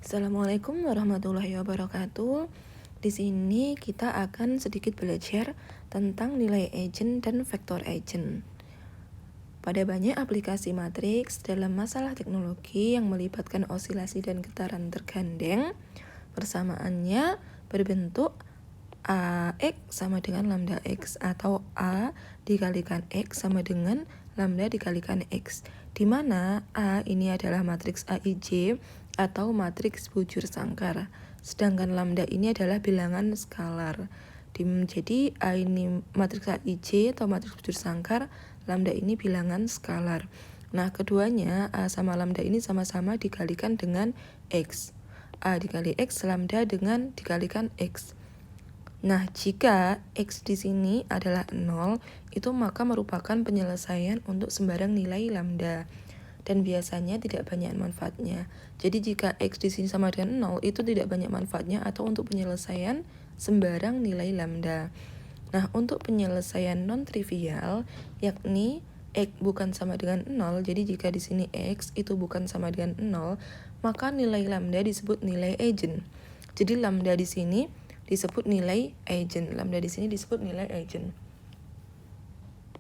Assalamualaikum warahmatullahi wabarakatuh. Di sini kita akan sedikit belajar tentang nilai eigen dan vektor eigen. Pada banyak aplikasi matriks dalam masalah teknologi yang melibatkan osilasi dan getaran tergandeng, persamaannya berbentuk AX sama dengan lambda X atau A dikalikan X sama dengan lambda dikalikan X, di mana A ini adalah matriks AIJ atau matriks bujur sangkar, sedangkan lambda ini adalah bilangan skalar. Jadi A ini matriks AIJ atau matriks bujur sangkar, lambda ini bilangan skalar. Nah, keduanya A sama lambda ini sama-sama dikalikan dengan X. A dikali X, lambda dengan dikalikan X. Nah, jika X di sini adalah 0, itu maka merupakan penyelesaian untuk sembarang nilai lambda. Dan biasanya tidak banyak manfaatnya. Jadi jika X di sini sama dengan 0, itu tidak banyak manfaatnya atau untuk penyelesaian sembarang nilai lambda. Nah, untuk penyelesaian non-trivial, yakni X bukan sama dengan 0, jadi jika di sini X itu bukan sama dengan 0, maka nilai lambda disebut nilai eigen. Jadi lambda di sini disebut nilai eigen. Lambda di sini disebut nilai eigen.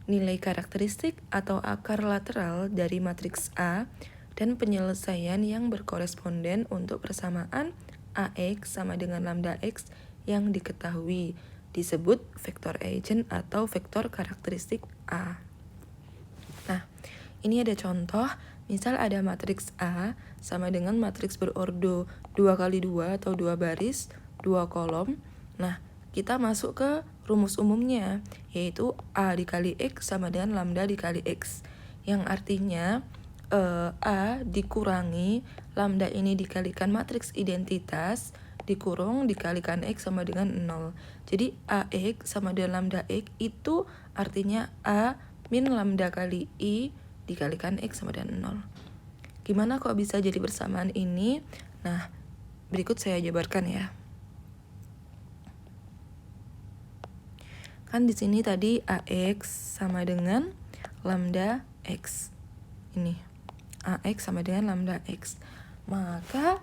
Nilai karakteristik atau akar lateral dari matriks A dan penyelesaian yang berkoresponden untuk persamaan AX sama dengan lambda X yang diketahui disebut vektor eigen atau vektor karakteristik A. Nah, ini ada contoh. Misal ada matriks A sama dengan matriks berordo 2x2 atau 2 baris, 2 kolom. Nah, kita masuk ke rumus umumnya, yaitu A dikali X sama dengan lambda dikali X. Yang artinya A dikurangi lambda ini dikalikan matriks identitas dikurung dikalikan X sama dengan 0. Jadi AX sama dengan lambda X itu artinya A min lambda kali I dikalikan X sama dengan 0. Gimana kok bisa jadi persamaan ini? Nah, berikut saya jabarkan ya. Kan di sini tadi AX sama dengan lambda X. Ini AX sama dengan lambda X. Maka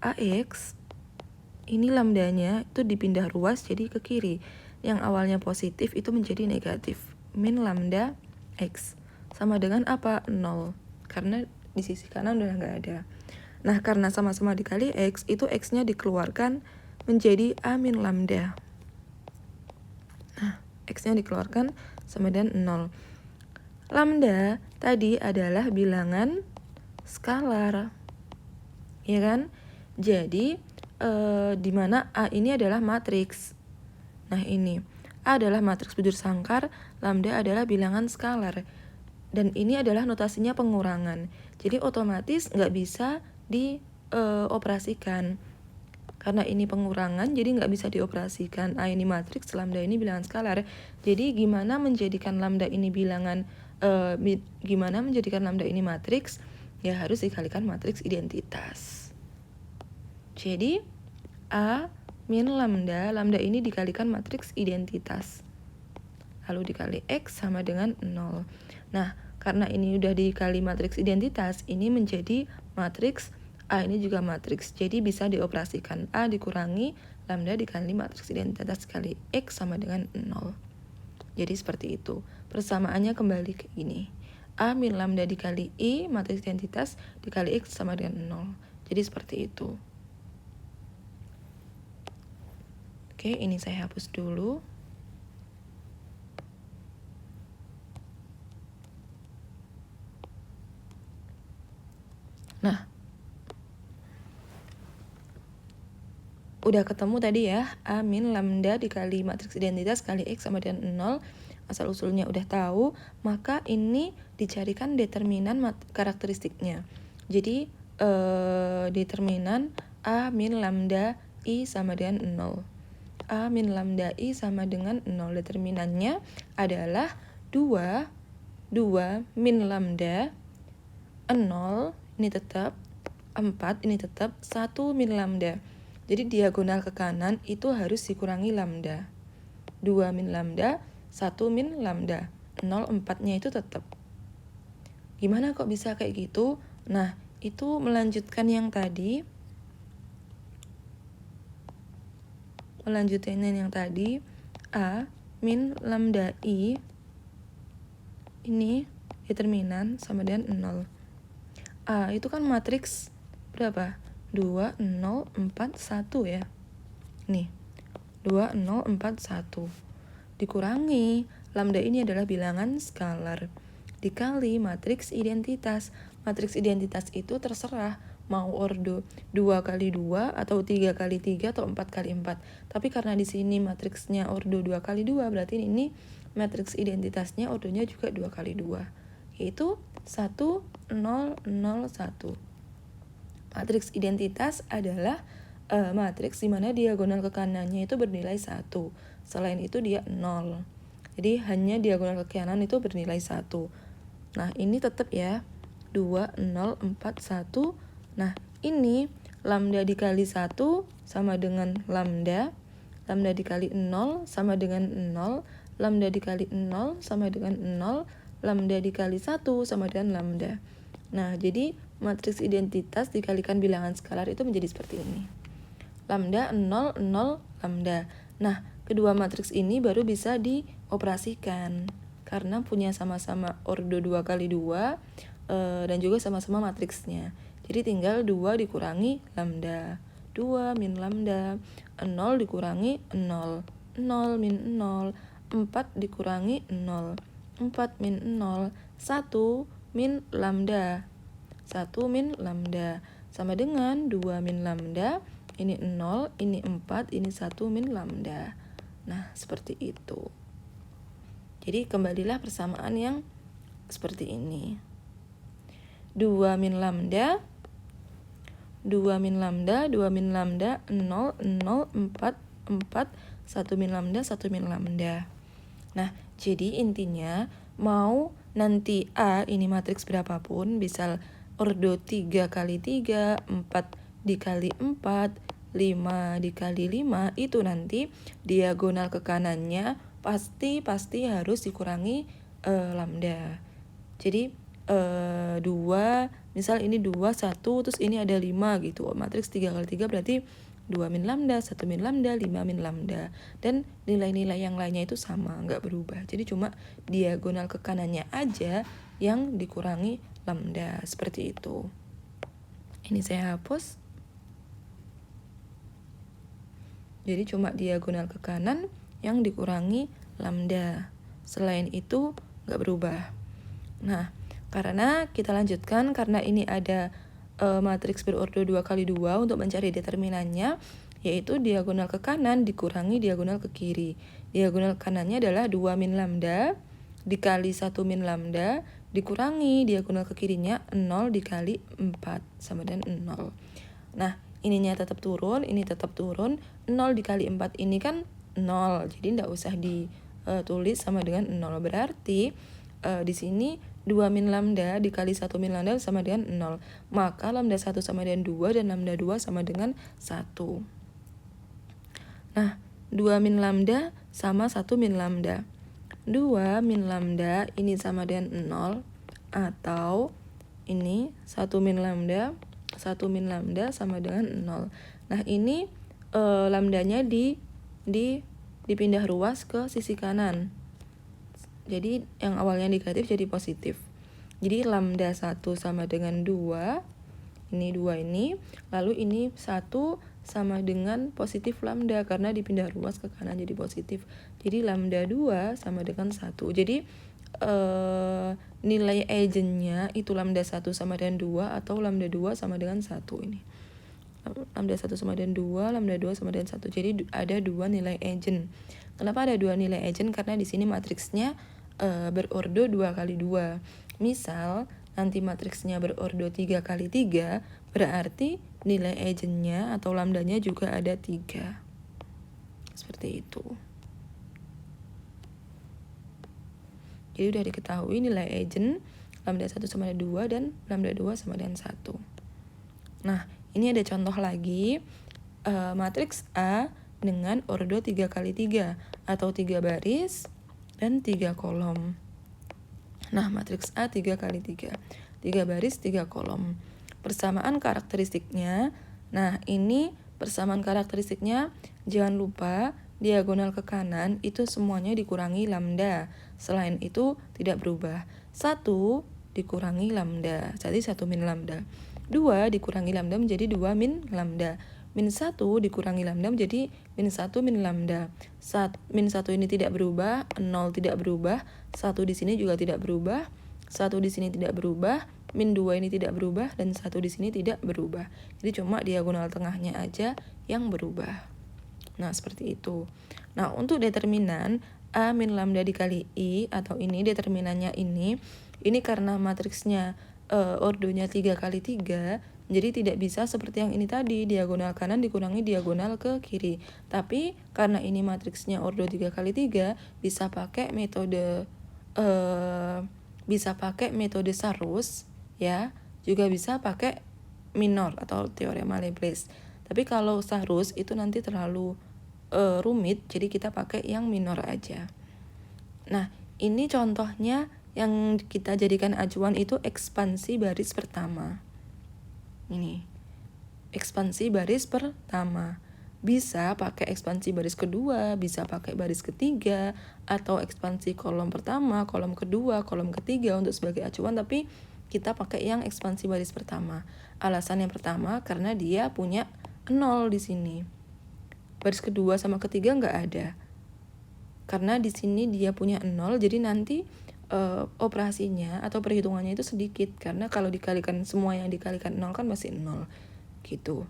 AX ini lambdanya itu dipindah ruas jadi ke kiri. Yang awalnya positif itu menjadi negatif. Min lambda X sama dengan apa? 0. Karena di sisi kanan udah nggak ada. Nah, karena sama-sama dikali X, itu X-nya dikeluarkan menjadi A min lambda. Nah, X-nya dikeluarkan sama dengan 0. Lambda tadi adalah bilangan skalar. Ya kan? Jadi, di mana A ini adalah matriks. Nah, ini. A adalah matriks bujur sangkar, lambda adalah bilangan skalar. Dan ini adalah notasinya pengurangan. Jadi, otomatis nggak bisa dioperasikan. Karena ini pengurangan, jadi nggak bisa dioperasikan. A ini matriks, lambda ini bilangan skalar. Jadi gimana menjadikan lambda ini lambda ini matriks? Ya harus dikalikan matriks identitas. Jadi A min lambda ini dikalikan matriks identitas. Lalu dikali X sama dengan 0. Nah, karena ini udah dikali matriks identitas, ini menjadi matriks A ini juga matriks, jadi bisa dioperasikan. A dikurangi lambda dikali matriks identitas kali X sama dengan 0. Jadi seperti itu. Persamaannya kembali ke ini. A min lambda dikali I, matriks identitas, dikali X sama dengan 0. Jadi seperti itu. Oke, ini saya hapus dulu. Nah, udah ketemu tadi ya, A min lambda dikali matriks identitas kali X sama dengan 0. Asal usulnya udah tahu, maka ini dicarikan determinan karakteristiknya. Jadi determinan A min lambda I sama dengan 0. A min lambda I sama dengan 0. Determinannya adalah 2 min lambda, 0 ini tetap, 4 ini tetap, 1 min lambda. Jadi diagonal ke kanan itu harus dikurangi lambda. 2 min lambda, 1 min lambda. 0, 4-nya itu tetap. Gimana kok bisa kayak gitu? Nah, itu melanjutkan yang tadi. A min lambda I ini determinan sama dengan 0. A itu kan matriks berapa? 2, 0, 4, 1 ya. Nih, 2, 0, 4, 1. Dikurangi, lambda ini adalah bilangan skalar. Dikali matriks identitas. Matriks identitas itu terserah mau ordo 2 kali 2 atau 3 kali 3 atau 4 kali 4. Tapi karena di sini matriksnya ordo 2 kali 2, berarti ini matriks identitasnya ordonya juga 2 kali 2. Yaitu 1, 0, 0, 1. Matriks identitas adalah matriks di mana diagonal ke kanannya itu bernilai 1. Selain itu dia 0. Jadi hanya diagonal ke kanan itu bernilai 1. Nah, ini tetap ya. 2, 0, 4, 1. Nah, ini lambda dikali 1 sama dengan lambda. Lambda dikali 0 sama dengan 0. Lambda dikali 0 sama dengan 0. Lambda dikali 1 sama dengan lambda. Nah, jadi matriks identitas dikalikan bilangan skalar itu menjadi seperti ini. Lambda 0, 0, lambda. Nah, kedua matriks ini baru bisa dioperasikan karena punya sama-sama ordo 2 kali 2 dan juga sama-sama matriksnya. Jadi tinggal 2 dikurangi lambda. 2 min lambda. 0 dikurangi 0. 0 min 0. 4 dikurangi 0. 4 min 0. 1 min lambda. 1 min lambda. Sama dengan 2 min lambda. Ini 0, ini 4, ini 1 min lambda. Nah, seperti itu. Jadi kembalilah persamaan yang seperti ini. 2 min lambda, 2 min lambda, 2 min lambda, 0, 0, 4, 4, 1 min lambda, 1 min lambda. Nah, jadi intinya mau nanti A ini matriks berapapun, misal ordo 3 kali 3, 4 dikali 4, 5 dikali 5, itu nanti diagonal ke kanannya pasti harus dikurangi lambda. Jadi 2, misal ini 2, 1, terus ini ada 5 gitu. Matriks 3 kali 3 berarti 2 min lambda, 1 min lambda, 5 min lambda. Dan nilai-nilai yang lainnya itu sama, nggak berubah. Jadi cuma diagonal ke kanannya aja yang dikurangi lambda. Seperti itu. Ini saya hapus. Jadi cuma diagonal ke kanan yang dikurangi lambda. Selain itu nggak berubah. Nah, karena kita lanjutkan, karena ini ada matriks berordo 2 kali 2 untuk mencari determinannya, yaitu diagonal ke kanan dikurangi diagonal ke kiri. Diagonal kanannya adalah 2 min lambda dikali 1 min lambda dikurangi diagonal ke kirinya 0 dikali 4 sama dengan 0. Nah, ininya tetap turun, ini tetap turun. 0 dikali 4 ini kan 0, jadi nggak usah ditulis sama dengan 0. Berarti di sini 2 min lambda dikali 1 min lambda sama dengan 0. Maka lambda 1 sama dengan 2 dan lambda 2 sama dengan 1. Nah, 2 min lambda sama 1 min lambda. 2 min lambda ini sama dengan 0, atau ini 1 min lambda, 1 min lambda sama dengan 0. Nah, ini lambdanya dipindah ruas ke sisi kanan. Jadi yang awalnya negatif jadi positif. Jadi lambda 1 sama dengan 2. Ini 2 ini. Lalu ini 1 sama dengan positif lambda karena dipindah ruas ke kanan jadi positif. Jadi lambda 2 sama dengan 1. Jadi nilai eigennya itu lambda 1 sama dengan 2 atau lambda 2 sama dengan 1 ini. Lambda 1 sama dengan 2, lambda 2 sama dengan 1. Jadi ada 2 nilai eigen. Kenapa ada 2 nilai eigen? Karena di sini matriksnya berordo 2 kali 2. Misal nanti matriksnya berordo 3 kali 3, berarti nilai eigennya atau lambdanya juga ada 3. Seperti itu. Jadi udah diketahui nilai eigen lambda 1 sama dengan 2 dan lambda 2 sama dengan 1. Nah, ini ada contoh lagi. Matriks A dengan ordo 3 kali 3 atau 3 baris dan 3 kolom. Nah, matriks A 3 kali 3. 3 baris, 3 kolom. persamaan karakteristiknya. Nah, ini persamaan karakteristiknya, jangan lupa diagonal ke kanan itu semuanya dikurangi lambda. Selain itu tidak berubah. 1 dikurangi lambda, jadi 1 min lambda. 2 dikurangi lambda menjadi 2 min lambda. Min 1 dikurangi lambda menjadi min 1 min lambda. Min 1 ini tidak berubah, 0 tidak berubah, 1 di sini juga tidak berubah, 1 di sini tidak berubah, min 2 ini tidak berubah, dan 1 di sini tidak berubah. Jadi cuma diagonal tengahnya aja yang berubah. Nah, seperti itu. Nah, untuk determinan A min lambda dikali I, atau ini determinannya ini karena matriksnya ordonya 3 kali 3, jadi tidak bisa seperti yang ini tadi, diagonal kanan dikurangi diagonal ke kiri. Tapi karena ini matriksnya ordo 3 kali 3, bisa pakai metode Sarus, ya. Juga bisa pakai minor atau teorema Laplace. Tapi kalau Sarus itu nanti terlalu rumit, jadi kita pakai yang minor aja. Nah, ini contohnya yang kita jadikan acuan itu ekspansi baris pertama. Ini ekspansi baris pertama. Bisa pakai ekspansi baris kedua, bisa pakai baris ketiga, atau ekspansi kolom pertama, kolom kedua, kolom ketiga untuk sebagai acuan, tapi kita pakai yang ekspansi baris pertama. Alasan yang pertama karena dia punya 0 di sini. Baris kedua sama ketiga nggak ada. Karena di sini dia punya 0, jadi nanti operasinya atau perhitungannya itu sedikit, karena kalau dikalikan semua yang dikalikan 0 kan masih 0 gitu.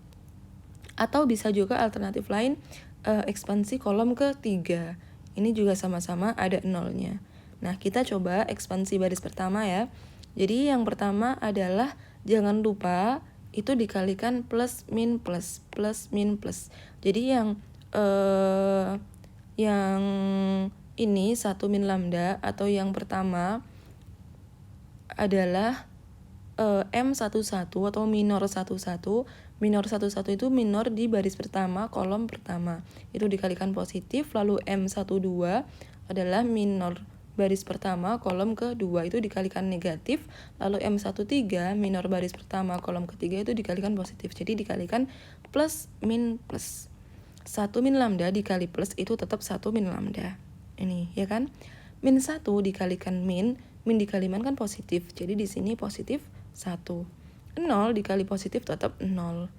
Atau bisa juga alternatif lain, ekspansi kolom ketiga, ini juga sama-sama ada 0-nya. Nah, kita coba ekspansi baris pertama ya. Jadi yang pertama adalah jangan lupa itu dikalikan plus min plus, plus min plus. Jadi yang ini 1 min lambda atau yang pertama adalah M11 atau minor 11. Minor 11 itu minor di baris pertama, kolom pertama. Itu dikalikan positif, lalu M12 adalah minor baris pertama, kolom kedua, itu dikalikan negatif, lalu M13 minor baris pertama, kolom ketiga itu dikalikan positif. Jadi dikalikan plus min plus. 1 min lambda dikali plus itu tetap 1 min lambda. Ini, ya kan? Min 1 dikalikan min dikali min kan positif. Jadi di sini positif 1. 0 dikali positif tetap 0.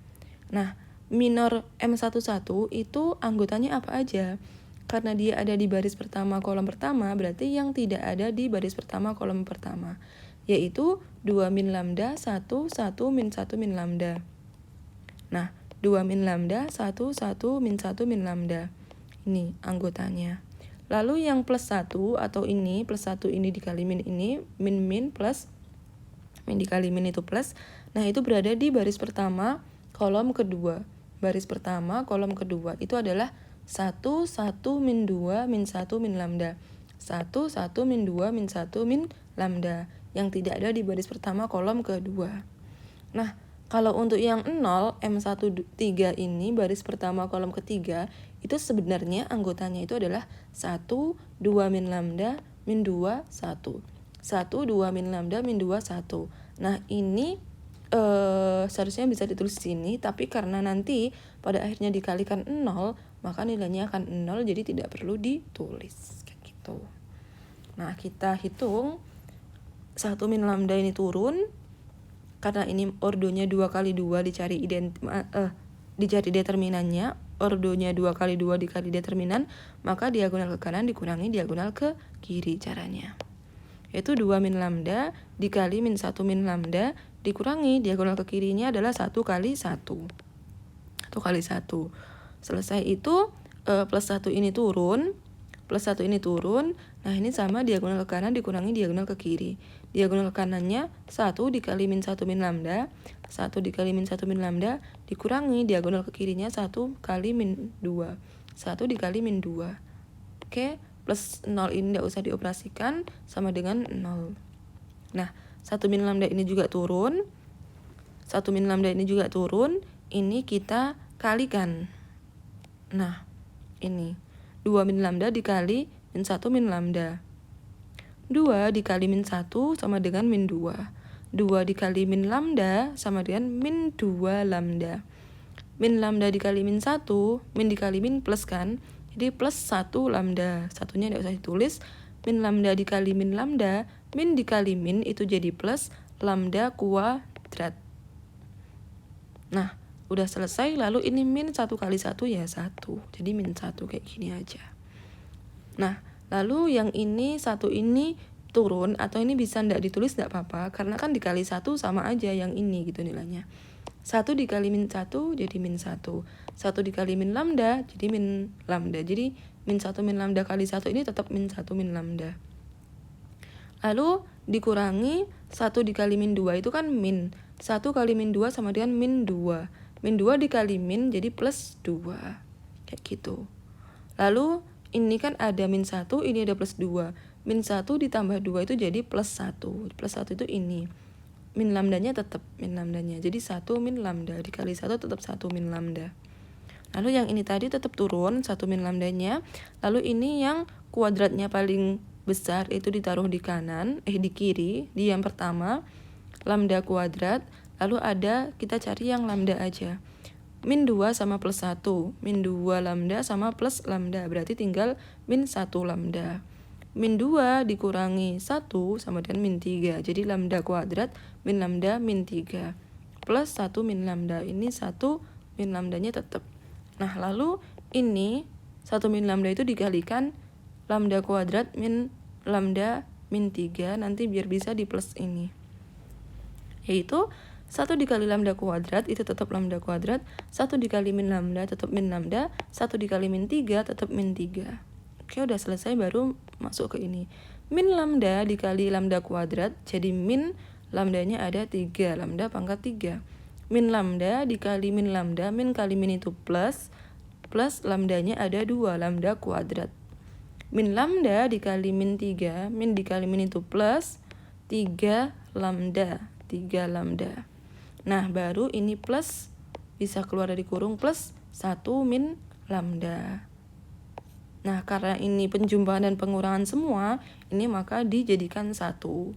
Nah, minor M11 itu anggotanya apa aja? Karena dia ada di baris pertama, kolom pertama, berarti yang tidak ada di baris pertama, kolom pertama, yaitu 2 min lambda, 1 min 1 min lambda. Nah, 2 min lambda, 1 min 1 min lambda. Ini anggotanya. Lalu yang plus 1 atau ini, plus 1 ini dikali min ini, min plus, min dikali min itu plus. Nah, itu berada di baris pertama, kolom kedua. Baris pertama, kolom kedua. Itu adalah 1 min 2 min 1 min lambda. 1 min 2 min 1 min lambda. Yang tidak ada di baris pertama, kolom kedua. Nah, kalau untuk yang 0, M13 ini, baris pertama, kolom ketiga, itu sebenarnya anggotanya itu adalah 1, 2 min lambda, min 2, 1. 1, 2 min lambda, min 2, 1. Nah, ini seharusnya bisa ditulis di sini, tapi karena nanti pada akhirnya dikalikan 0, maka nilainya akan 0, jadi tidak perlu ditulis. Kayak gitu. Nah, kita hitung 1 min lambda ini turun, karena ini ordonya 2 kali 2 dicari determinannya, ordonya 2 kali 2 dikali determinan, maka diagonal ke kanan dikurangi diagonal ke kiri caranya. Yaitu 2 min lambda dikali min 1 min lambda dikurangi diagonal ke kirinya adalah 1 kali 1. 1 kali 1. Selesai itu plus 1 ini turun, plus 1 ini turun. Nah, ini sama diagonal ke kanan dikurangi diagonal ke kiri. Diagonal ke kanannya 1 dikali min 1 min lambda, 1 dikali min 1 min lambda dikurangi diagonal ke kirinya 1 kali min 2. 1 dikali min 2. Oke, plus 0 ini tidak usah dioperasikan, sama dengan 0. Nah, 1 min lambda ini juga turun. 1 min lambda ini juga turun. Ini kita kalikan. Nah, ini 2 min lambda dikali min 1 min lambda. 2 dikali min 1 sama dengan min 2. 2 dikali min lambda sama dengan min 2 lambda. Min lambda dikali min 1, min dikali min plus kan, jadi plus 1 lambda, satunya tidak usah ditulis. Min lambda dikali min lambda, min dikali min itu jadi plus lambda kuadrat. Nah, udah selesai, lalu ini min 1 kali 1 ya 1, jadi min 1 kayak gini aja. Nah, lalu yang ini satu ini turun, atau ini bisa ndak ditulis ndak apa-apa, karena kan dikali 1 sama aja yang ini gitu nilainya. 1 dikali min 1 jadi min 1. 1 dikali min lambda jadi min lambda. Jadi min 1 min lambda kali 1 ini tetap min 1 min lambda. Lalu dikurangi 1 dikali min 2 itu kan min. 1 kali min 2 sama dengan min 2. Min 2 dikali min jadi plus 2. Kayak gitu. Lalu ini kan ada min 1, ini ada plus 2. Min 1 ditambah 2 itu jadi plus 1. Plus 1 itu ini. Min lambdanya tetap min lambdanya. Jadi 1 min lambda dikali 1 tetap 1 min lambda. Lalu yang ini tadi tetap turun 1 min lambdanya. Lalu ini yang kuadratnya paling besar itu ditaruh di kanan, di kiri, di yang pertama lambda kuadrat. Lalu ada, kita cari yang lambda aja. Min 2 sama plus 1. Min 2 lambda sama plus lambda. Berarti tinggal min 1 lambda. Min 2 dikurangi 1 sama dengan min 3. Jadi lambda kuadrat min lambda min 3. Plus 1 min lambda. Ini 1 min lambdanya tetap. Nah, lalu ini 1 min lambda itu dikalikan lambda kuadrat min lambda min 3. Nanti biar bisa di plus ini. Yaitu 1 dikali lambda kuadrat itu tetap lambda kuadrat. 1 dikali min lambda tetap min lambda. 1 dikali min 3 tetap min 3. Oke, udah selesai, baru masuk ke ini. Min lambda dikali lambda kuadrat, jadi min lambdanya ada 3, lambda pangkat 3. Min lambda dikali min lambda, min kali min itu plus, plus lambdanya ada 2, lambda kuadrat. Min lambda dikali min 3, min dikali min itu plus, 3 lambda, 3 lambda. Nah, baru ini plus, bisa keluar dari kurung, plus 1 min lambda. Nah, karena ini penjumlahan dan pengurangan semua, ini maka dijadikan 1.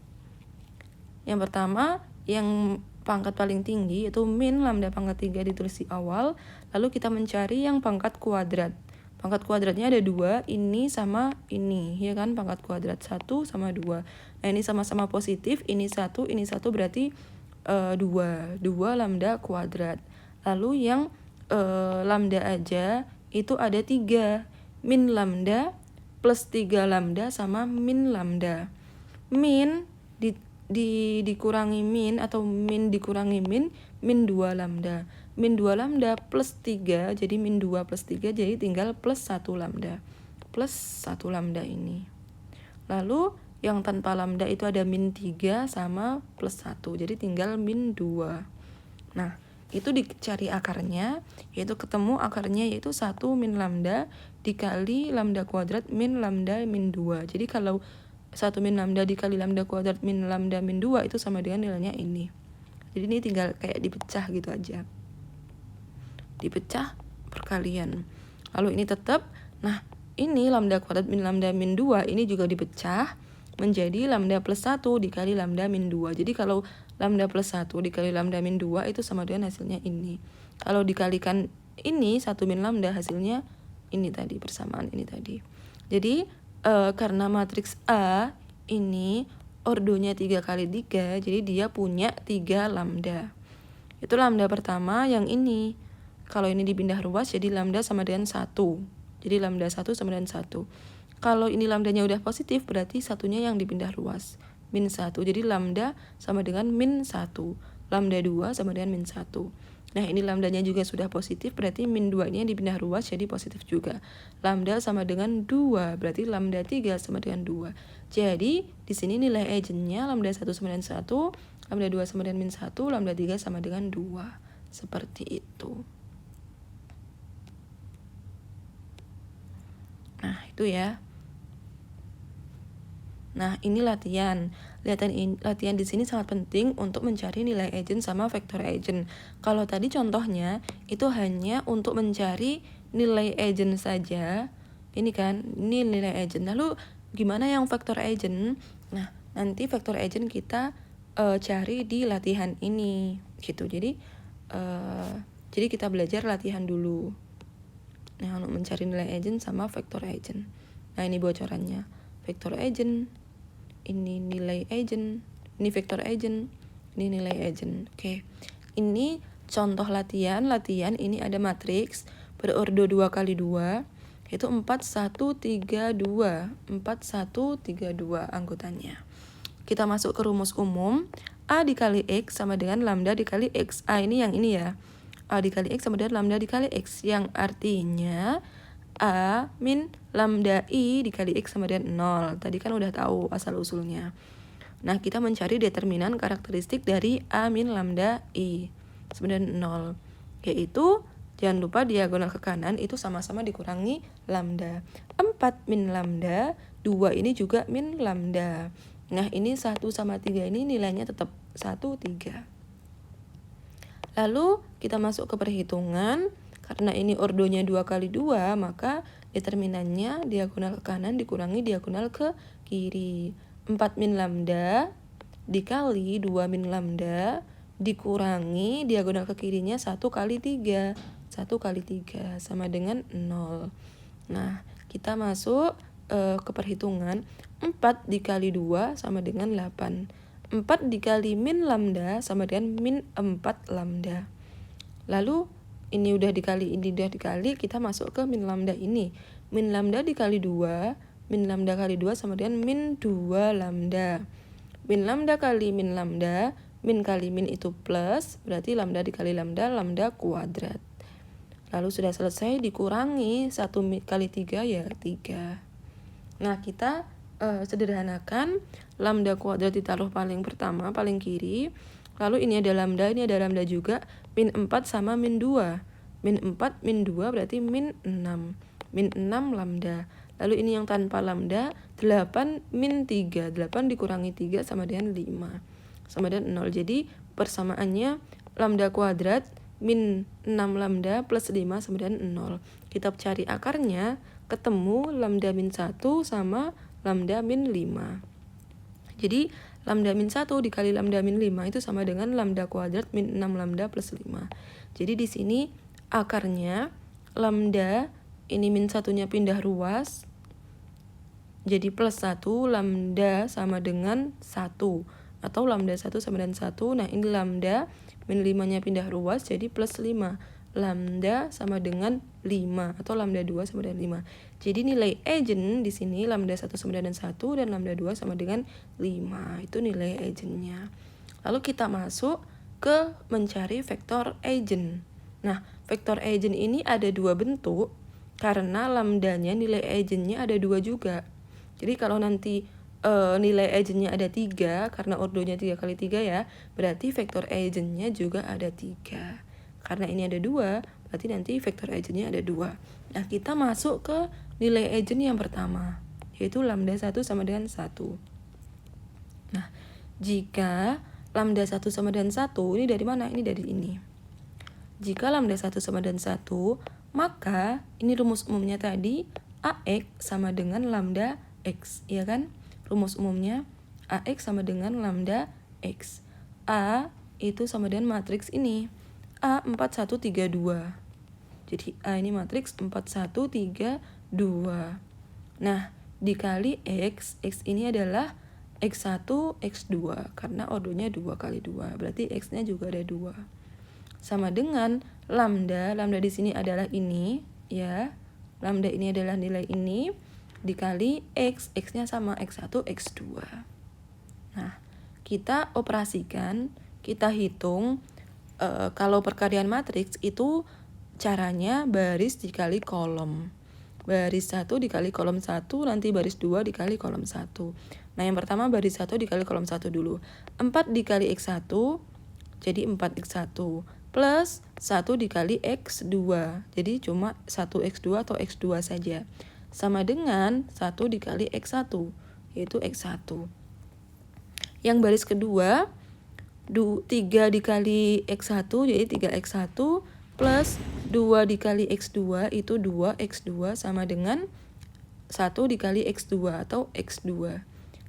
Yang pertama, yang pangkat paling tinggi itu min lambda pangkat 3 ditulis di awal. Lalu kita mencari yang pangkat kuadrat. Pangkat kuadratnya ada 2, ini sama ini, ya kan? Pangkat kuadrat 1 sama 2. Nah, ini sama-sama positif, ini 1 berarti 2 lambda kuadrat. Lalu yang lambda aja itu ada 3. Min lambda plus 3 lambda sama min lambda. Min dikurangi min atau min dikurangi min 2 lambda. Min 2 lambda plus 3, jadi min 2 plus 3, jadi tinggal plus 1 lambda. Plus 1 lambda ini. Lalu yang tanpa lambda itu ada min 3 sama plus 1, jadi tinggal min 2. Nah, itu dicari akarnya, yaitu ketemu akarnya yaitu 1 min lambda dikali lambda kuadrat min lambda min 2. Jadi kalau 1 min lambda dikali lambda kuadrat min lambda min 2 itu sama dengan nilainya ini. Jadi ini tinggal kayak dipecah gitu aja. Dipecah perkalian. Lalu ini tetap, nah ini lambda kuadrat min lambda min 2 ini juga dipecah menjadi lambda plus 1 dikali lambda min 2. Jadi kalau lambda plus 1 dikali lambda min 2 itu sama dengan hasilnya ini. Kalau dikalikan ini 1 min lambda hasilnya ini tadi, persamaan ini tadi. Jadi karena matriks A ini ordonya 3 kali 3, jadi dia punya 3 lambda. Itu lambda pertama yang ini. Kalau ini dipindah ruas jadi lambda sama dengan 1. Jadi lambda 1 sama dengan 1. Kalau ini lambdanya udah positif berarti satunya yang dipindah ruas. Min 1. Jadi lambda sama dengan min 1. Lambda 2 sama dengan min 1. Nah, ini lambdanya juga sudah positif, berarti min 2 ini yang dipindah ruas jadi positif juga. Lambda sama dengan 2, berarti lambda 3 sama dengan 2. Jadi, di sini nilai eigennya lambda 1 sama dengan 1, lambda 2 sama dengan min 1, lambda 3 sama dengan 2. Seperti itu. Nah, itu ya. Nah, ini latihan. Latihan di sini sangat penting untuk mencari nilai eigen sama vektor eigen. Kalau tadi contohnya itu hanya untuk mencari nilai eigen saja. Ini kan, ini nilai eigen. Lalu gimana yang vektor eigen? Nah, nanti vektor eigen kita cari di latihan ini gitu. Jadi kita belajar latihan dulu. Nah, untuk mencari nilai agent sama vektor agent. Nah, ini bocorannya. Vektor agent, ini nilai agent, ini vektor agent, ini nilai agent. Oke. Ini contoh latihan ini ada matriks berordo 2x2, yaitu 4, 1, 3, 2. 4, 1, 3, 2 angkutannya. Kita masuk ke rumus umum. A dikali X sama dengan lambda dikali X. A ini yang ini ya. A dikali X sama dengan lambda dikali X. Yang artinya A min lambda I dikali X sama dengan 0. Tadi kan udah tahu asal-usulnya. Nah, kita mencari determinan karakteristik dari A min lambda I sama dengan 0. Yaitu, jangan lupa diagonal ke kanan itu sama-sama dikurangi lambda. 4 min lambda, 2 ini juga min lambda. Nah, ini 1 sama 3 ini nilainya tetap 1, 3. Lalu kita masuk ke perhitungan. Karena ini ordonya 2x2, maka determinannya diagonal ke kanan dikurangi diagonal ke kiri. 4 min lambda dikali 2 min lambda dikurangi diagonal ke kirinya 1 kali 3. 1 kali 3 sama dengan 0. Nah, kita masuk ke perhitungan. 4 dikali 2 sama dengan 8. 4 dikali min lambda sama dengan min 4 lambda. Lalu ini udah dikali, kita masuk ke min lambda ini. Min lambda dikali 2, min lambda kali 2 sama dengan min 2 lambda. Min lambda kali min lambda, min kali min itu plus, berarti lambda dikali lambda, lambda kuadrat. Lalu sudah selesai dikurangi 1 kali 3 ya 3. Nah, kita sederhanakan. Lambda kuadrat ditaruh paling pertama, paling kiri. Lalu ini ada lambda juga. Min 4 sama min 2. Min 4, min 2 berarti min 6. Min 6 lambda. Lalu ini yang tanpa lambda, 8 min 3. 8 dikurangi 3 sama dengan 5. Sama dengan 0. Jadi persamaannya lambda kuadrat min 6 lambda plus 5 sama dengan 0. Kita cari akarnya, ketemu lambda min 1 sama lambda min 5. Jadi lambda min 1 dikali lambda min 5 itu sama dengan lambda kuadrat min 6 lambda plus 5. Jadi di sini akarnya lambda ini min 1-nya pindah ruas. Jadi plus 1 lambda sama dengan 1. Atau lambda 1 sama dengan 1. Nah, ini lambda min 5-nya pindah ruas jadi plus 5. Lambda sama dengan 5 atau lambda 2 sama dengan 5. Jadi nilai agent di sini lambda 1 sama dengan 1 dan lambda 2 sama dengan 5. Itu nilai agentnya. Lalu kita masuk ke mencari vektor agent. Nah, vektor agent ini ada 2 bentuk karena lambdanya nilai agentnya ada 2 juga. Jadi kalau nanti nilai agentnya ada 3 karena ordonya 3 kali 3 ya, berarti vektor agentnya juga ada 3. Karena ini ada 2, berarti nanti vektor agentnya ada 2. Nah, kita masuk ke nilai agent yang pertama, yaitu lambda 1 sama dengan 1. Nah, jika lambda 1 sama dengan 1, ini dari mana? Ini dari ini. Jika lambda 1 sama dengan 1, maka ini rumus umumnya tadi, AX sama dengan lambda X, ya kan? Rumus umumnya AX sama dengan lambda X. A itu sama dengan matriks ini. A 4, 1, 3, 2. Jadi A ini matriks 4, 1, 3, 2. Nah, dikali X. X ini adalah X1, X2. Karena ordonya 2 kali 2. Berarti X-nya juga ada 2. Sama dengan lambda. Lambda di sini adalah ini. Ya. Lambda ini adalah nilai ini. Dikali X. X-nya sama X1, X2. Nah, kita operasikan. Kita hitung. Kalau perkalian matriks itu caranya baris dikali kolom. Baris 1 dikali kolom 1, nanti baris 2 dikali kolom 1. Nah, yang pertama baris 1 dikali kolom 1 dulu. 4 dikali X1, jadi 4X1. Plus 1 dikali X2, jadi cuma 1X2 atau X2 saja. Sama dengan 1 dikali X1, yaitu X1. Yang baris kedua, 3 dikali X1 jadi 3X1 plus 2 dikali X2 itu 2X2 sama dengan 1 dikali X2 atau X2.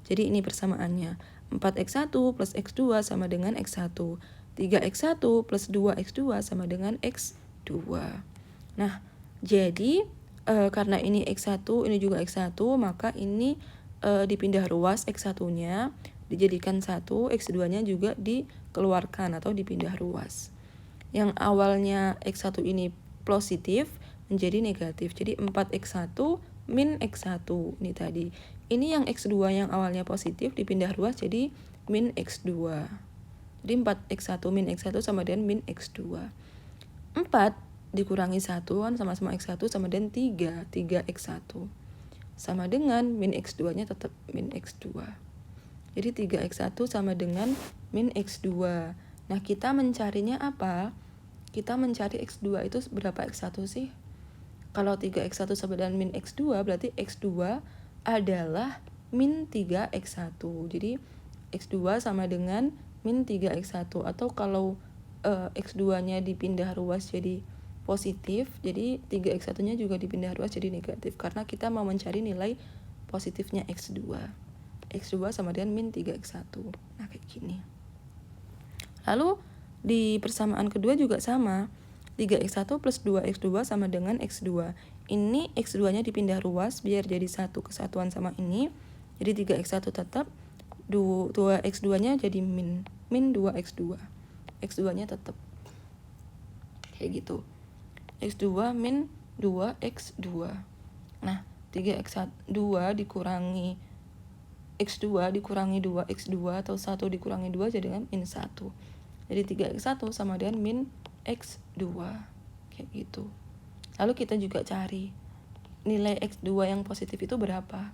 Jadi ini persamaannya. 4x1 plus x2 sama dengan x1. 3x1 plus 2x2 sama dengan x2. Nah, jadi karena ini x1, ini juga x1, maka ini dipindah ruas x1-nya dijadikan 1, x2-nya juga dikeluarkan atau dipindah ruas. Yang awalnya x1 ini positif menjadi negatif. Jadi 4x1 min x1 ini tadi. Ini yang x2 yang awalnya positif dipindah ruas jadi min x2. Jadi 4x1 min x1 sama dengan min x2. 4 dikurangi 1 kan sama-sama x1 sama dengan 3. 3x1 sama dengan min x2-nya tetap min x2. Jadi 3x1 sama dengan min x2. Nah, kita mencarinya apa? Kita mencari x2 itu berapa x1 sih? Kalau 3x1 sama dengan min x2, berarti x2 adalah min 3x1. Jadi x2 sama dengan min 3x1. Atau kalau x2-nya dipindah ruas jadi positif, jadi 3x1-nya juga dipindah ruas jadi negatif. Karena kita mau mencari nilai positifnya x2. x2 sama dengan min 3x1. Nah, kayak gini. Lalu di persamaan kedua juga sama. 3x1 plus 2x2 sama dengan x2. Ini x2-nya dipindah ruas biar jadi satu kesatuan sama ini. Jadi 3x1 tetap, 2x2-nya jadi min 2x2. x2-nya tetap. Kayak gitu. x2 min 2x2. Nah, 3x2 dikurangi x2 dikurangi 2x2 atau 1 dikurangi 2 jadi dengan min 1. Jadi 3x1 sama dengan min x2. Kayak gitu. Lalu kita juga cari nilai x2 yang positif itu berapa.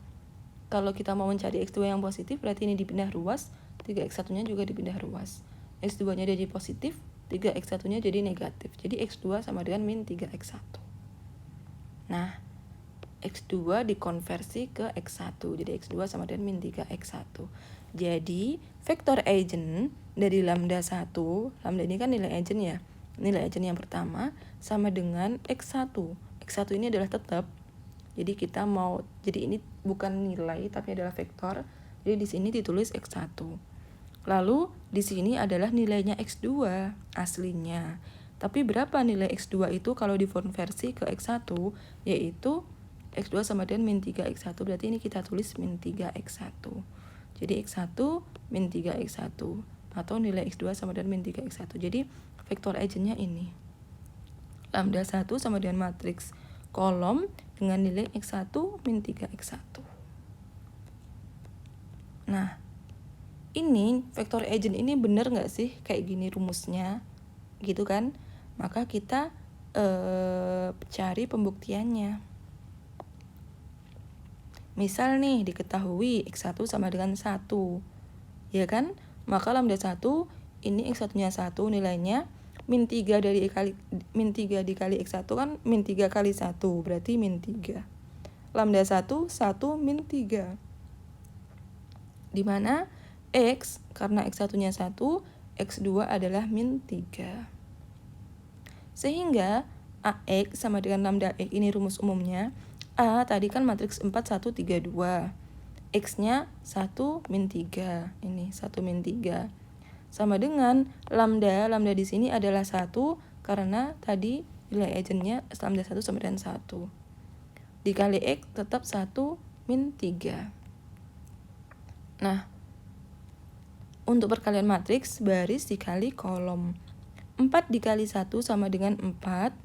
Kalau kita mau mencari x2 yang positif berarti ini dipindah ruas, 3x1-nya juga dipindah ruas. x2-nya jadi positif, 3x1-nya jadi negatif. Jadi x2 sama dengan min 3x1. Nah, x2 dikonversi ke x1. Jadi x2 sama dengan min 3x1. Jadi vektor eigen dari lambda 1, lambda ini kan nilai eigen ya. Nilai eigen yang pertama sama dengan x1. x1 ini adalah tetap. Jadi kita mau, jadi ini bukan nilai tapi adalah vektor. Jadi di sini ditulis x1. Lalu di sini adalah nilainya x2 aslinya. Tapi berapa nilai x2 itu kalau dikonversi ke x1? Yaitu x2 sama dengan min 3x1. Berarti ini kita tulis min 3x1. Jadi x1 min 3x1. Atau nilai x2 sama dengan min 3x1. Jadi vektor eigennya ini. Lambda 1 sama dengan matriks kolom dengan nilai x1 min 3x1. Nah, ini vektor eigen ini benar nggak sih kayak gini rumusnya? Gitu kan? Maka kita cari pembuktiannya. Misal nih diketahui x1 sama dengan 1. Ya kan? Maka lambda 1 ini x1-nya 1 nilainya min 3 dikali x1 kan min 3 kali 1 berarti min 3. Lambda 1 min 3. Dimana x karena x1-nya 1, x2 adalah min 3. Sehingga AX sama dengan lambda X ini rumus umumnya. A tadi kan matriks 4, 1, 3, 2. X-nya 1 min 3. Ini 1 min 3. Sama dengan lambda di sini adalah 1 karena tadi nilai eigennya lambda 1 sama dengan 1. Dikali X tetap 1 min 3. Nah, untuk perkalian matriks baris dikali kolom. 4 dikali 1 sama dengan 4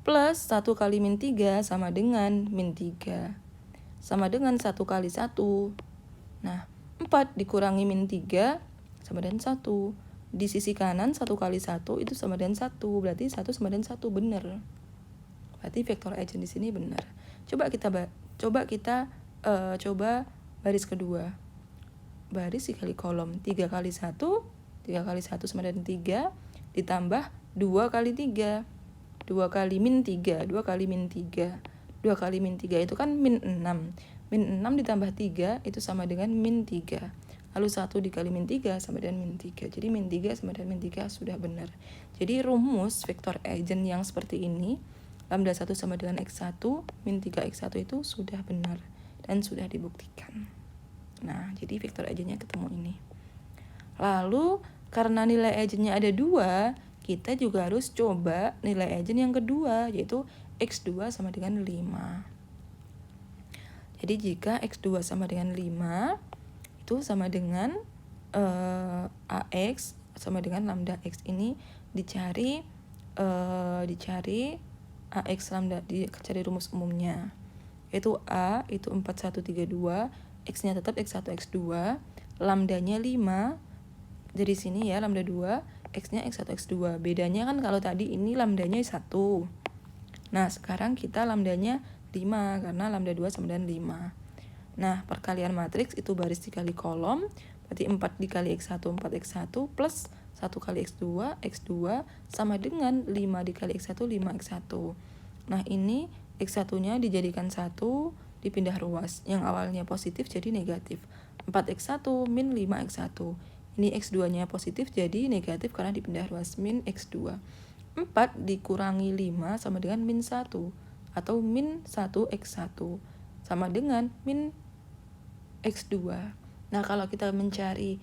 plus 1 kali min 3 sama dengan min 3 sama dengan 1 kali 1. Nah, 4 dikurangi min 3 sama dengan 1. Di sisi kanan 1 kali 1 itu sama dengan 1. Berarti 1 sama dengan 1 benar. Berarti vektor eigen di sini benar. Coba kita baris kedua. Baris dikali kolom. 3 kali 1 sama dengan 3 ditambah 2 kali 3. 2 kali min 3. 2 kali min 3. 2 kali min 3 itu kan min 6. Min 6 ditambah 3 itu sama dengan min 3. Lalu 1 dikali min 3 sama dengan min 3. Jadi min 3 sama dengan min 3 sudah benar. Jadi rumus vektor eigen yang seperti ini, lambda 1 sama dengan x1, min 3x1 itu sudah benar dan sudah dibuktikan. Nah, jadi vektor agennya ketemu ini. Lalu karena nilai agennya ada 2, kita juga harus coba nilai agen yang kedua, yaitu X2 sama dengan 5. Jadi jika X2 sama dengan 5, itu sama dengan AX sama dengan lambda X. Ini dicari AX lambda, dicari rumus umumnya. Yaitu A itu 4132, X-nya tetap X1, X2, lambdanya 5. Dari sini ya lambda 2, X-nya X1, X2. Bedanya kan kalau tadi ini lambdanya 1. Nah, sekarang kita lambdanya 5 karena lambda 2 sama dengan 5. Nah, perkalian matriks itu baris dikali kolom, berarti 4 dikali X1, 4X1 plus 1 kali X2, X2 sama dengan 5 dikali X1, 5X1. Nah, ini X1-nya dijadikan 1, dipindah ruas. Yang awalnya positif jadi negatif. 4X1 min 5X1. Ini X2-nya positif jadi negatif karena dipindah ruas, min X2. 4 dikurangi 5 sama dengan min 1 atau min 1X1 sama dengan min X2. Nah, kalau kita mencari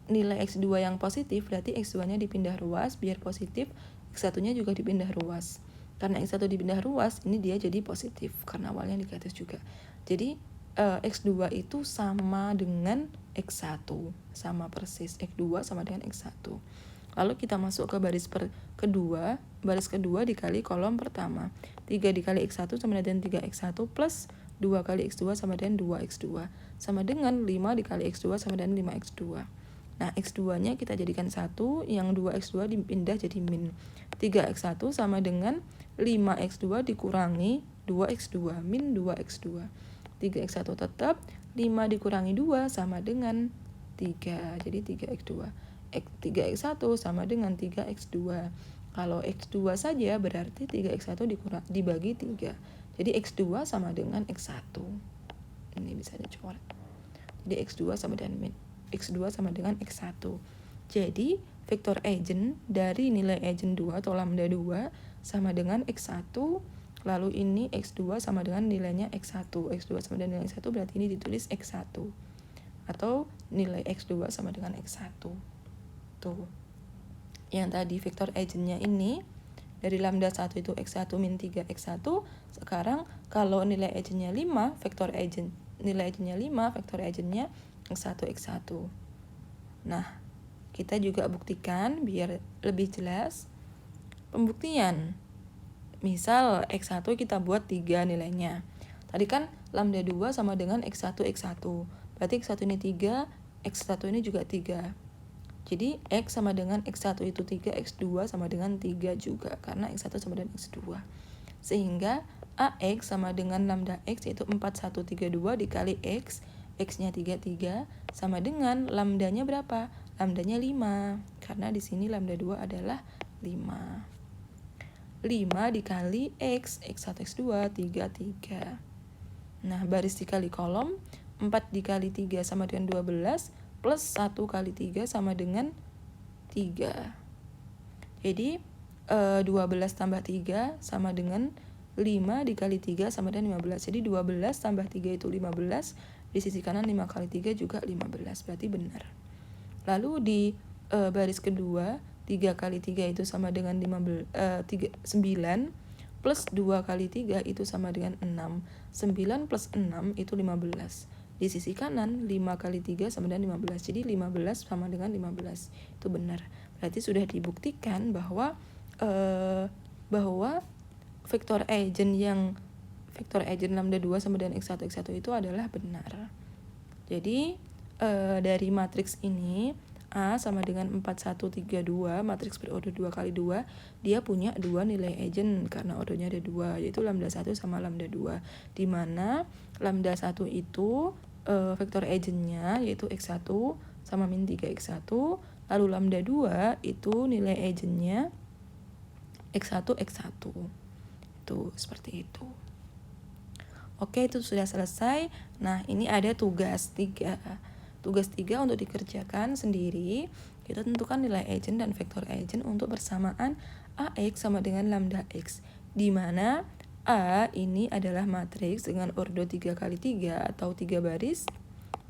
nilai X2 yang positif, berarti X2-nya dipindah ruas biar positif, X1-nya juga dipindah ruas. Karena X1 dipindah ruas, ini dia jadi positif karena awalnya negatif juga. Jadi X2 itu sama dengan X1, sama persis. X2 sama dengan X1. Lalu kita masuk ke baris kedua, baris kedua dikali kolom pertama. 3 dikali X1 sama dengan 3X1 plus 2 kali X2 sama dengan 2X2. Sama dengan 5 dikali X2 sama dengan 5X2. Nah, X2-nya kita jadikan 1, yang 2X2 dipindah jadi min. 3X1 sama dengan 5X2 dikurangi 2X2, min 2X2. 3X1 tetap, 5 dikurangi 2 sama dengan 3, jadi 3X2. 3X1 sama dengan 3X2. Kalau X2 saja berarti 3X1 dibagi 3. Jadi X2 sama dengan X1. Ini bisa dicoret. Jadi X2 sama dengan X2 sama dengan X1. Jadi vektor agen dari nilai agen 2 atau lambda 2 sama dengan X1. Lalu ini X2 sama dengan nilainya X1. X2 sama dengan nilai X1 berarti ini ditulis X1. Atau nilai X2 sama dengan X1. Tuh. Yang tadi vektor agennya ini dari lambda 1 itu X1 min 3X1. Sekarang kalau nilai agennya 5, vektor agen nilai agennya 5, vektor agennya X1 X1. Nah, kita juga buktikan biar lebih jelas. Pembuktian. Misal X1 kita buat 3 nilainya. Tadi kan lambda 2 sama dengan X1 X1. Berarti X1 ini 3, X1 ini juga 3. Jadi X sama dengan X1 itu 3, X2 sama dengan 3 juga, karena X1 sama dengan X2. Sehingga AX sama dengan lambda X yaitu 4132 dikali X, X-nya 33, sama dengan lambdanya berapa? Lambdanya 5, karena di sini lambda 2 adalah 5. 5 dikali X, X1, X2, 3. Nah, baris dikali kolom, 4 dikali 3 sama dengan 12, plus 1 kali 3 sama dengan 3. Jadi 12 tambah 3 sama dengan 5 dikali 3 sama dengan 15. Jadi 12 tambah 3 itu 15. Di sisi kanan 5 kali 3 juga 15. Berarti benar. Lalu di baris kedua 3 kali 3 itu sama dengan 9 plus 2 kali 3 itu sama dengan 6. 9 plus 6 itu 15. Di sisi kanan 5 kali 3 sama dengan 15. Jadi 15 sama dengan 15. Itu benar. Berarti sudah dibuktikan bahwa vektor agen lambda 2 sama dengan X1 X1 itu adalah benar. Jadi dari matriks ini A sama dengan 4132, matriks berorder 2 kali 2, dia punya 2 nilai agen karena ordernya ada 2, yaitu lambda 1 sama lambda 2. Di mana lambda 1 itu vektor agennya yaitu X1 sama min 3X1, lalu lambda 2 itu nilai agennya X1 X1. Itu seperti itu. Oke, itu sudah selesai. Nah, ini ada tugas 3. Tugas 3 untuk dikerjakan sendiri. Kita tentukan nilai agen dan vektor agen untuk bersamaan AX sama dengan lambda X. Di mana A ini adalah matriks dengan ordo 3 kali 3 atau 3 baris.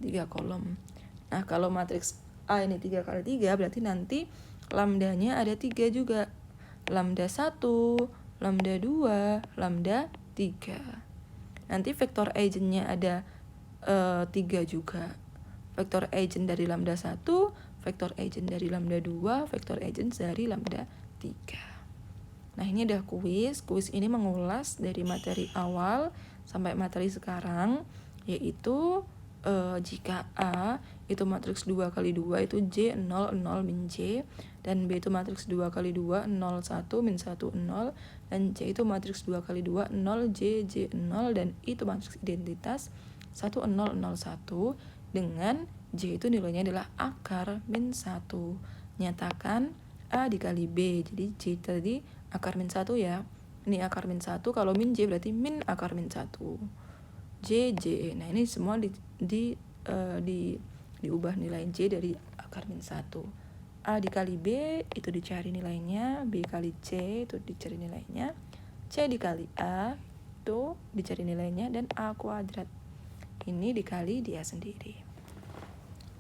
3 kolom. Nah, kalau matriks A ini 3 kali 3, berarti nanti lambdanya ada 3 juga. Lambda 1, lambda 2, lambda 3. Nanti vektor eigennya ada 3 juga. Vektor eigen dari lambda 1, vektor eigen dari lambda 2, vektor eigen dari lambda 3. Nah, ini ada kuis. Kuis ini mengulas dari materi awal sampai materi sekarang, yaitu jika A itu matriks 2 kali 2 itu J 0, 0, min J, dan B itu matriks 2 kali 2, 0, 1, min 1, 0, dan C itu matriks 2 kali 2, 0, J, J, 0, dan I itu matriks identitas 1, 0, 0, 1, dengan J itu nilainya adalah akar min 1. Nyatakan A dikali B, jadi J tadi akar min 1 ya. Ini akar min 1, kalau min J berarti min akar min 1. J, J. Nah, ini semua diubah nilai J dari akar min 1. A dikali B itu dicari nilainya, B kali C itu dicari nilainya, C dikali A itu dicari nilainya, dan A kuadrat ini dikali dia sendiri.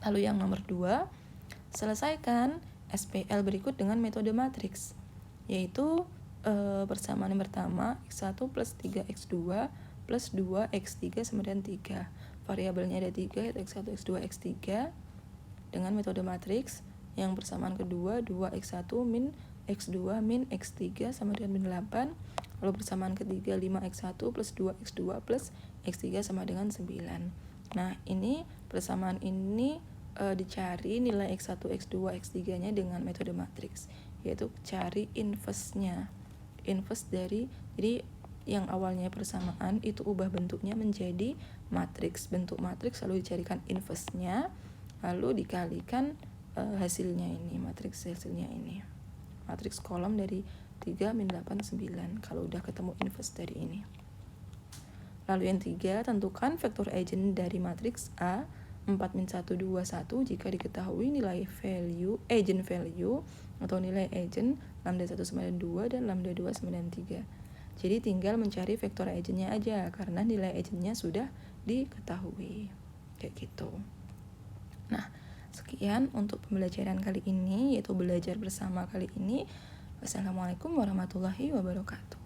Lalu yang nomor 2, selesaikan SPL berikut dengan metode matriks, yaitu persamaan yang pertama X1 plus 3X2 plus 2X3 sama dengan 3. Variabelnya ada 3, yaitu X1, X2, X3 dengan metode matriks. Yang persamaan kedua 2X1 min X2 min X3 sama dengan min 8. Lalu persamaan ketiga 5X1 plus 2X2 plus X3 sama dengan 9. Nah, ini persamaan ini dicari nilai X1, X2, X3 nya dengan metode matriks, yaitu cari inverse-nya. Inverse dari, jadi yang awalnya persamaan itu ubah bentuknya menjadi matriks. Bentuk matriks lalu dicarikan inverse-nya, lalu dikalikan hasilnya ini, matriks hasilnya ini. Matriks kolom dari 3, min 8, 9 kalau udah ketemu inverse dari ini. Lalu yang 3, tentukan vektor eigen dari matriks A 4, min 1, 2, 1 jika diketahui nilai value, eigen value atau nilai eigen lambda 1 sama dengan 2 dan lambda 2 sama dengan 3. Jadi tinggal mencari vektor eigennya aja karena nilai eigennya sudah diketahui. Kayak gitu. Nah, sekian untuk pembelajaran kali ini, yaitu belajar bersama kali ini. Wassalamualaikum warahmatullahi wabarakatuh.